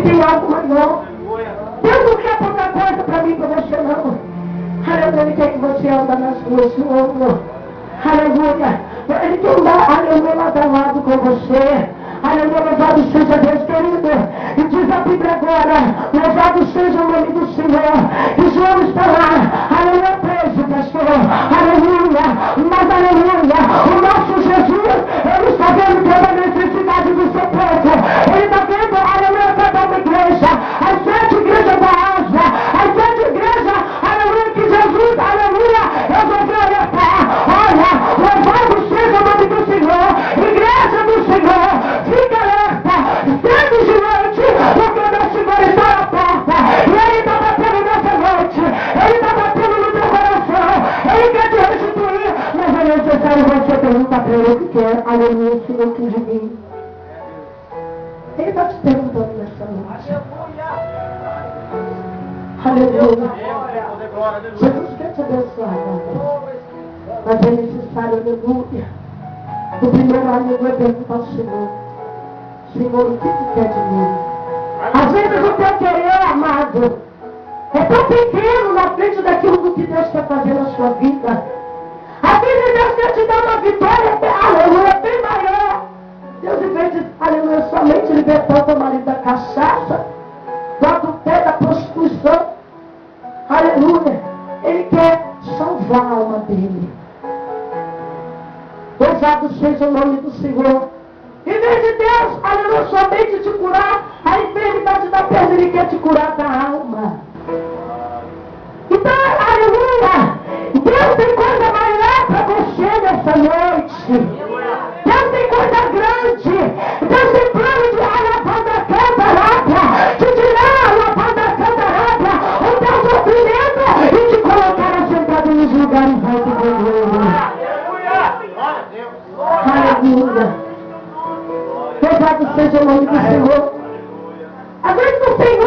tem algo maior. Deus não quer pouca coisa para mim, para você não. Aleluia, Ele quer que você anda nas ruas do ouro. Aleluia. Ele quer andar, aleluia, lado a lado com você. Aleluia, louvado seja Deus, querido. E diz a Bíblia agora, louvado seja o nome do Senhor. E João está lá, aleluia, preso, pastor. Aleluia, mas aleluia, o nosso Jesus, Ele está vendo toda a necessidade do seu povo. Ele está vendo, aleluia, toda uma igreja, as 7 igrejas da Ásia, as 7 igrejas, aleluia, que Jesus, aleluia, resolveu levar. Olha, louvado seja o nome do Senhor, igreja do Senhor. Fica alerta, esteja vigilante, porque o meu Senhor está na porta. E Ele está batendo nessa noite. Ele está batendo no teu coração. Ele quer te restituir. Mas é necessário você perguntar para Ele o que quer. Aleluia, o Senhor quis de mim. Ele está te perguntando nessa noite. Aleluia. Jesus quer te abençoar, mas é necessário, aleluia. O primeiro amigo é perguntar ao Senhor: Senhor, o que tu quer de mim? Às vezes o teu querer, amado, é tão pequeno na frente daquilo do que Deus quer fazer na sua vida. Às vezes Deus quer te dar uma vitória, aleluia, bem maior. Deus, em vez de, aleluia, somente libertar o teu marido da cachaça, do adultério, da prostituição, aleluia, Ele quer salvar a alma dele. Louvado seja o nome do Senhor. Em vez de Deus, aleluia, somente te curar a enfermidade da perna, Ele quer te curar da alma. Então, aleluia, Deus tem coisa maior para você nessa noite. Deus tem coisa grande. Deus tem plano de alabanda cantarabia, de tirar a alabanda cantarabia, o teu sofrimento e te colocar assentado nos lugares altos do mundo. Aleluia. Louvado seja o nome do Senhor. Às vezes o Senhor,